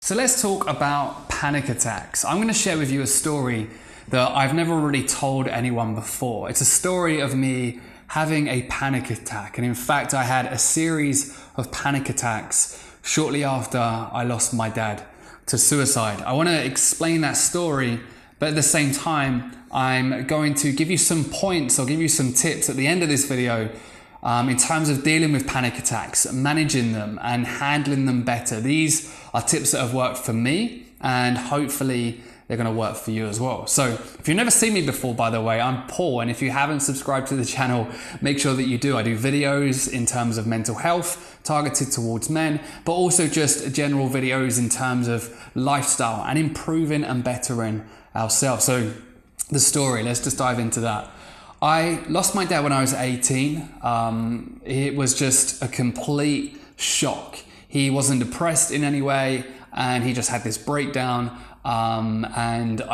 So let's talk about panic attacks. I'm going to share with you a story that I've never really told anyone before. It's a story of me having a panic attack. And in fact, I had a series of panic attacks shortly after I lost my dad to suicide. I want to explain that story, but at the same time, I'm going to give you some points or give you some tips at the end of this video in terms of dealing with panic attacks, managing them and handling them better. These are tips that have worked for me and hopefully they're going to work for you as well. So if you've never seen me before, by the way, I'm Paul, and if you haven't subscribed to the channel, make sure that you do. I do videos in terms of mental health targeted towards men, but also just general videos in terms of lifestyle and improving and bettering ourselves. So the story, let's just dive into that. I lost my dad when I was 18. It was just a complete shock. He wasn't depressed in any way, and he just had this breakdown. And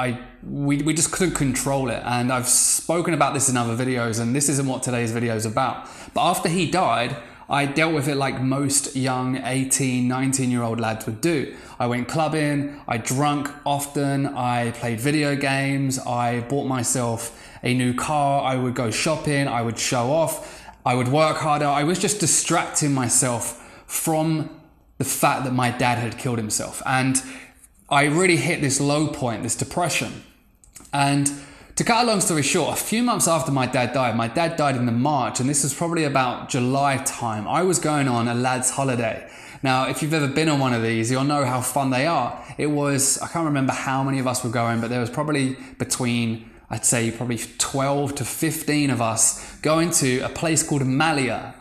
we just couldn't control it. And I've spoken about this in other videos, and this isn't what today's video is about. But after he died, I dealt with it like most young 18, 19-year-old lads would do. I went clubbing, I drank often, I played video games, I bought myself a new car, I would go shopping, I would show off, I would work harder. I was just distracting myself from the fact that my dad had killed himself. And I really hit this low point, this depression. And to cut a long story short, a few months after my dad died in the March, and this was probably about July time, I was going on a lad's holiday. Now, if you've ever been on one of these, you'll know how fun they are. It was, I can't remember how many of us were going, but there was probably between, I'd say probably 12 to 15 of us going to a place called Malia,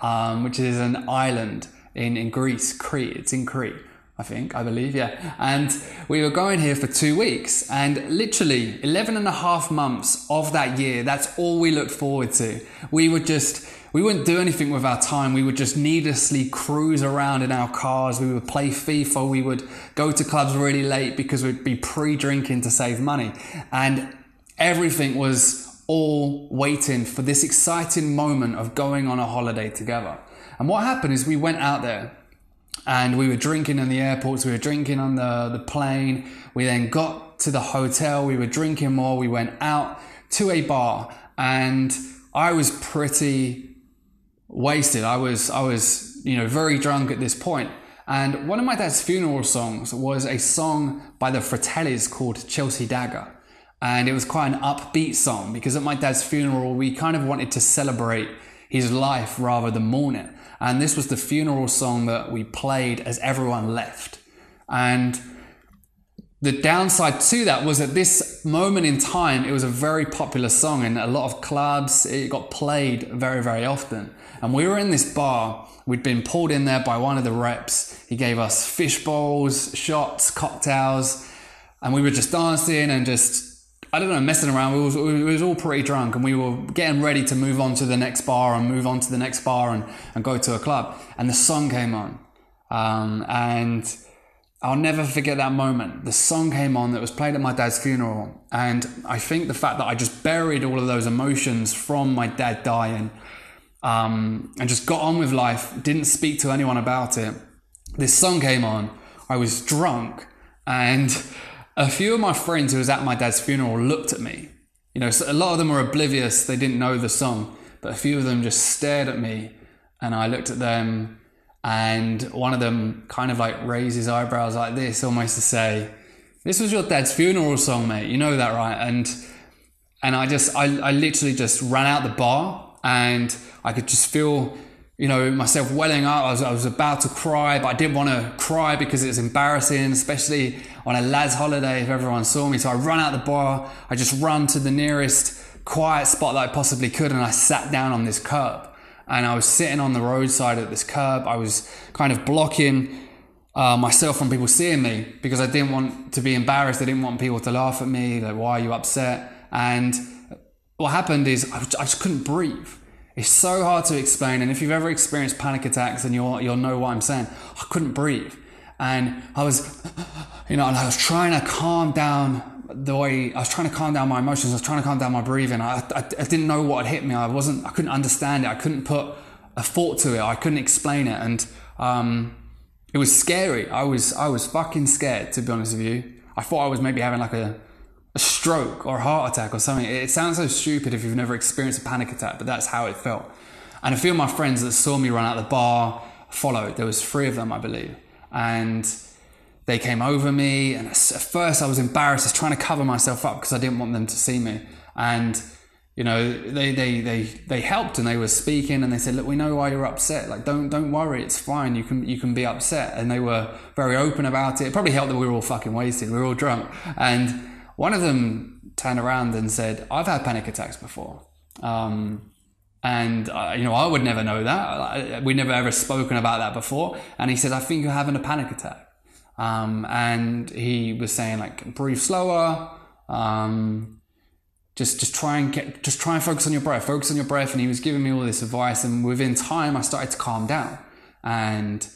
which is an island in Greece, Crete. It's in Crete, I believe, yeah. And we were going here for 2 weeks, and literally 11 and a half months of that year, that's all we looked forward to. We wouldn't do anything with our time. We would just needlessly cruise around in our cars. We would play FIFA. We would go to clubs really late because we'd be pre-drinking to save money. And everything was all waiting for this exciting moment of going on a holiday together. And what happened is we went out there and we were drinking in the airports, we were drinking on the plane. We then got to the hotel, we were drinking more, we went out to a bar, and I was pretty wasted. I was very drunk at this point. And one of my dad's funeral songs was a song by the Fratellis called Chelsea Dagger. And it was quite an upbeat song because at my dad's funeral, we kind of wanted to celebrate his life rather than mourn it. And this was the funeral song that we played as everyone left. And the downside to that was at this moment in time, it was a very popular song in a lot of clubs. It got played very, very often. And we were in this bar. We'd been pulled in there by one of the reps. He gave us fish bowls, shots, cocktails, and we were just dancing and just, I don't know, messing around. We was all pretty drunk, and we were getting ready to move on to the next bar and move on to the next bar and go to a club. And the song came on. And I'll never forget that moment. The song came on that was played at my dad's funeral. And I think the fact that I just buried all of those emotions from my dad dying and just got on with life, didn't speak to anyone about it. This song came on. I was drunk, and a few of my friends who was at my dad's funeral looked at me. So a lot of them were oblivious. They didn't know the song, but a few of them just stared at me, and I looked at them, and one of them kind of like raised his eyebrows like this, almost to say, "This was your dad's funeral song, mate. You know that, right?" And I literally just ran out the bar, and I could just feel, myself welling up. I was about to cry, but I didn't want to cry because it was embarrassing, especially on a lad's holiday if everyone saw me. So I ran out the bar. I just ran to the nearest quiet spot that I possibly could, and I sat down on this curb. And I was sitting on the roadside at this curb. I was kind of blocking myself from people seeing me because I didn't want to be embarrassed. I didn't want people to laugh at me, like, "Why are you upset?" And what happened is I just couldn't breathe. It's so hard to explain, and if you've ever experienced panic attacks, then you'll know what I'm saying. I couldn't breathe, and I was, and I was trying to calm down I was trying to calm down my emotions. I was trying to calm down my breathing. I didn't know what had hit me. I couldn't understand it. I couldn't put a thought to it. I couldn't explain it, and it was scary. I was fucking scared, to be honest with you. I thought I was maybe having like a stroke or a heart attack or something. It sounds so stupid if you've never experienced a panic attack, but that's how it felt. And a few of my friends that saw me run out the bar followed. There was 3 of them, I believe. And they came over me, and at first I was embarrassed. I was trying to cover myself up because I didn't want them to see me. And you know, they helped, and they were speaking, and they said, look, we know why you're upset. Like, don't worry, it's fine. You can be upset. And they were very open about it. It probably helped that we were all fucking wasted. We were all drunk. And one of them turned around and said, I've had panic attacks before. And you know, I would never know that. We'd never ever spoken about that before. And he said, I think you're having a panic attack. And he was saying, like, breathe slower. Just try and focus on your breath. Focus on your breath. And he was giving me all this advice. And within time, I started to calm down. And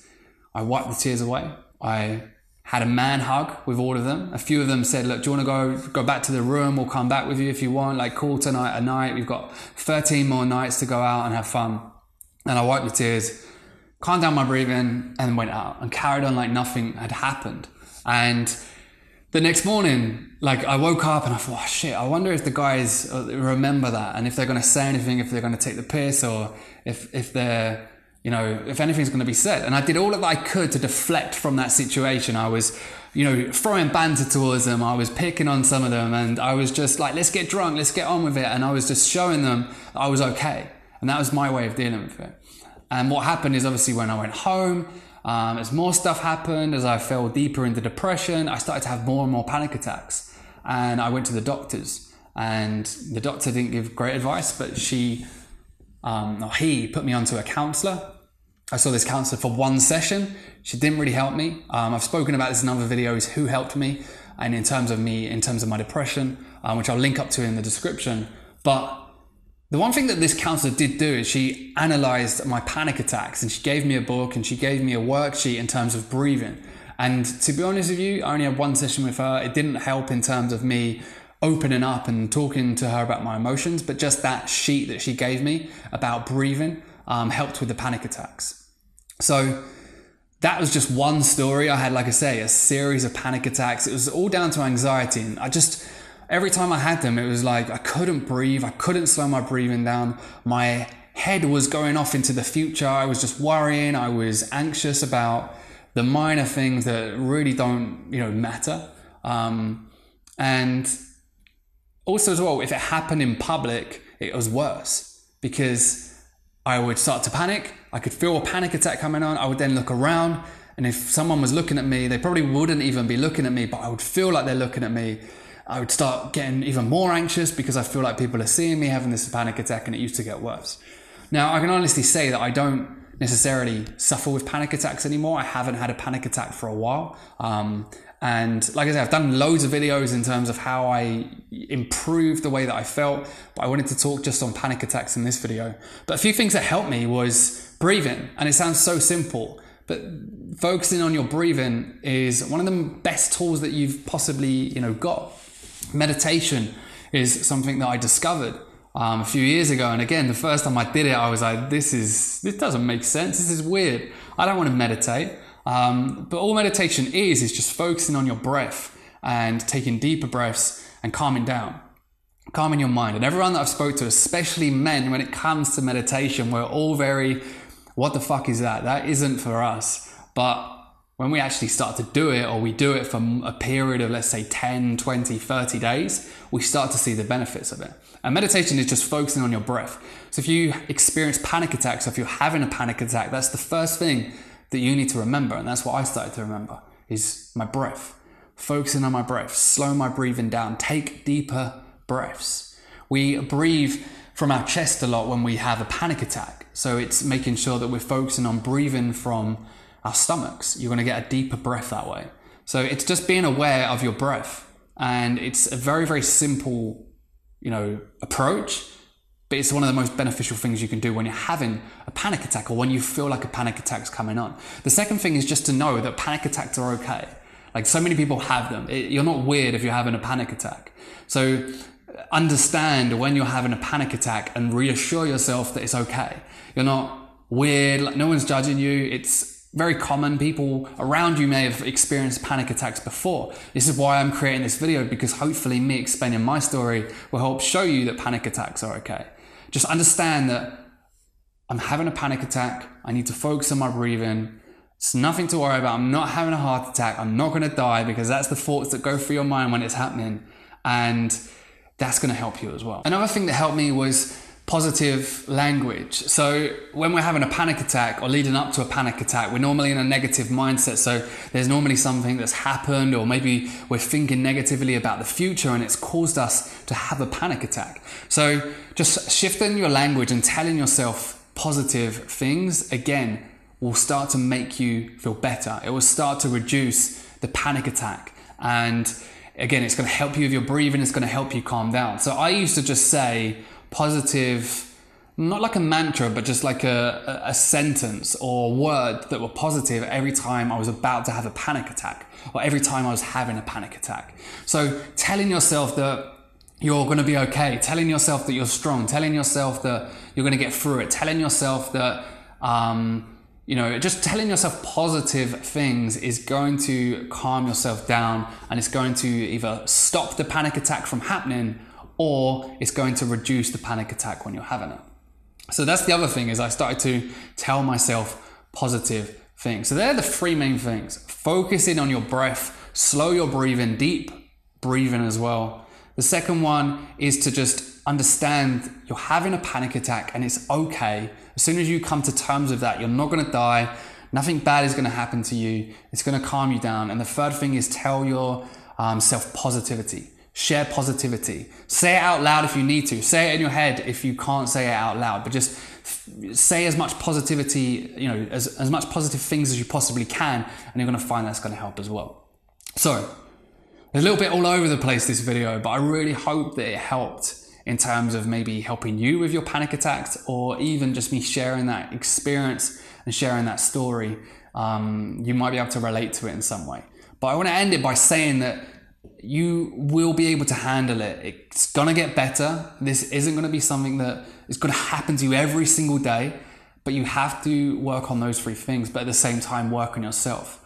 I wiped the tears away. I had a man hug with all of them. A few of them said, look, do you want to go back to the room? We'll come back with you if you want. Like, call tonight a night. We've got 13 more nights to go out and have fun. And I wiped the tears, calmed down my breathing, and went out and carried on like nothing had happened. And the next morning, like, I woke up and I thought, oh, shit, I wonder if the guys remember that, and if they're going to say anything, if they're going to take the piss, or if they're, you know, if anything's going to be said. And I did all that I could to deflect from that situation. I was, you know, throwing banter towards them. I was picking on some of them, and I was just like, let's get drunk, let's get on with it. And I was just showing them that I was okay. And that was my way of dealing with it. And what happened is, obviously, when I went home, as more stuff happened, as I fell deeper into depression, I started to have more and more panic attacks. And I went to the doctors, and the doctor didn't give great advice, but he put me onto a counselor. I saw this counselor for 1 session. She didn't really help me. I've spoken about this in other videos, who helped me, and in terms of my depression, which I'll link up to in the description. But the one thing that this counselor did do is she analyzed my panic attacks, and she gave me a book, and she gave me a worksheet in terms of breathing. And to be honest with you, I only had 1 session with her. It didn't help in terms of me opening up and talking to her about my emotions, but just that sheet that she gave me about breathing helped with the panic attacks. So that was just one story. I had, like I say, a series of panic attacks. It was all down to anxiety. And every time I had them, it was like I couldn't breathe. I couldn't slow my breathing down. My head was going off into the future. I was just worrying. I was anxious about the minor things that really don't, you know, matter. And also as well, if it happened in public, it was worse, because I would start to panic. I could feel a panic attack coming on. I would then look around, and if someone was looking at me, they probably wouldn't even be looking at me, but I would feel like they're looking at me. I would start getting even more anxious because I feel like people are seeing me having this panic attack, and it used to get worse. Now, I can honestly say that I don't necessarily suffer with panic attacks anymore. I haven't had a panic attack for a while. And like I said, I've done loads of videos in terms of how I improved the way that I felt, but I wanted to talk just on panic attacks in this video. But a few things that helped me was breathing. And it sounds so simple, but focusing on your breathing is one of the best tools that you've possibly, you know, got. Meditation is something that I discovered a few years ago. And again, the first time I did it, I was like, this doesn't make sense. This is weird. I don't want to meditate. But all meditation is just focusing on your breath and taking deeper breaths and calming down, calming your mind. And everyone that I've spoke to, especially men, when it comes to meditation, we're all very, what the fuck is that? That isn't for us. But when we actually start to do it, or we do it for a period of, let's say, 10, 20, 30 days, we start to see the benefits of it. And meditation is just focusing on your breath. So if you experience panic attacks, or if you're having a panic attack, that's the first thing that you need to remember. And that's what I started to remember, is my breath. Focusing on my breath, slow my breathing down, take deeper breaths. We breathe from our chest a lot when we have a panic attack. So it's making sure that we're focusing on breathing from our stomachs. You're going to get a deeper breath that way. So it's just being aware of your breath. And it's a very, very simple, you know, approach, but it's one of the most beneficial things you can do when you're having a panic attack, or when you feel like a panic attack's coming on. The second thing is just to know that panic attacks are okay. Like, so many people have them. You're not weird if you're having a panic attack. So understand when you're having a panic attack and reassure yourself that it's okay. You're not weird, like no one's judging you. It's very common. People around you may have experienced panic attacks before. This is why I'm creating this video, because hopefully me explaining my story will help show you that panic attacks are okay. Just understand that I'm having a panic attack. I need to focus on my breathing. It's nothing to worry about. I'm not having a heart attack. I'm not going to die, because that's the thoughts that go through your mind when it's happening. And that's going to help you as well. Another thing that helped me was positive language. So when we're having a panic attack or leading up to a panic attack, we're normally in a negative mindset. So there's normally something that's happened, or maybe we're thinking negatively about the future and it's caused us to have a panic attack. So just shifting your language and telling yourself positive things, again, will start to make you feel better. It will start to reduce the panic attack. And again, it's going to help you with your breathing. It's going to help you calm down. So I used to just say positive, not like a mantra, but just like a sentence or word that were positive every time I was about to have a panic attack, or every time I was having a panic attack. So telling yourself that you're going to be okay, telling yourself that you're strong, telling yourself that you're going to get through it, telling yourself that, just telling yourself positive things is going to calm yourself down, and it's going to either stop the panic attack from happening, or it's going to reduce the panic attack when you're having it. So that's the other thing, is I started to tell myself positive things. So they're the three main things. Focusing on your breath, slow your breathing, deep breathing as well. The second one is to just understand you're having a panic attack and it's okay. As soon as you come to terms with that, you're not going to die. Nothing bad is going to happen to you. It's going to calm you down. And the third thing is tell yourself positivity. Share positivity. Say it out loud if you need to. Say it in your head if you can't say it out loud. But just say as much positivity, as much positive things as you possibly can, and you're going to find that's going to help as well. So, a little bit all over the place this video, but I really hope that it helped in terms of maybe helping you with your panic attacks, or even just me sharing that experience and sharing that story. You might be able to relate to it in some way. But I want to end it by saying that you will be able to handle it. It's going to get better. This isn't going to be something that is going to happen to you every single day, but you have to work on those three things, but at the same time work on yourself.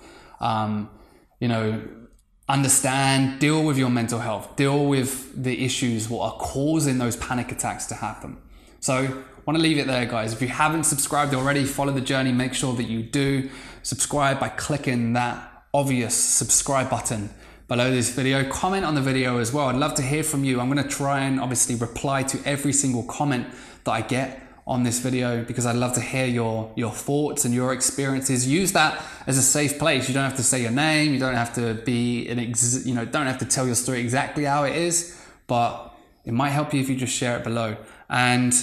Understand, deal with your mental health, deal with the issues what are causing those panic attacks to happen. So I want to leave it there, guys. If you haven't subscribed already, follow the journey. Make sure that you do subscribe by clicking that obvious subscribe button below this video. Comment on the video as well. I'd love to hear from you. I'm going to try and obviously reply to every single comment that I get on this video, because I'd love to hear your thoughts and your experiences. Use that as a safe place. You don't have to say your name. You don't have to be don't have to tell your story exactly how it is, but it might help you if you just share it below. And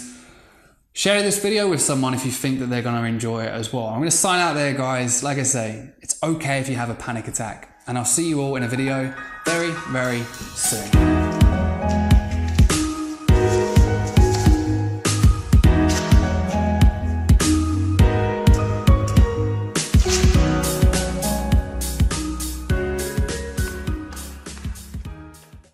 share this video with someone if you think that they're going to enjoy it as well. I'm going to sign out there, guys. Like I say, it's okay if you have a panic attack, and I'll see you all in a video very, very soon.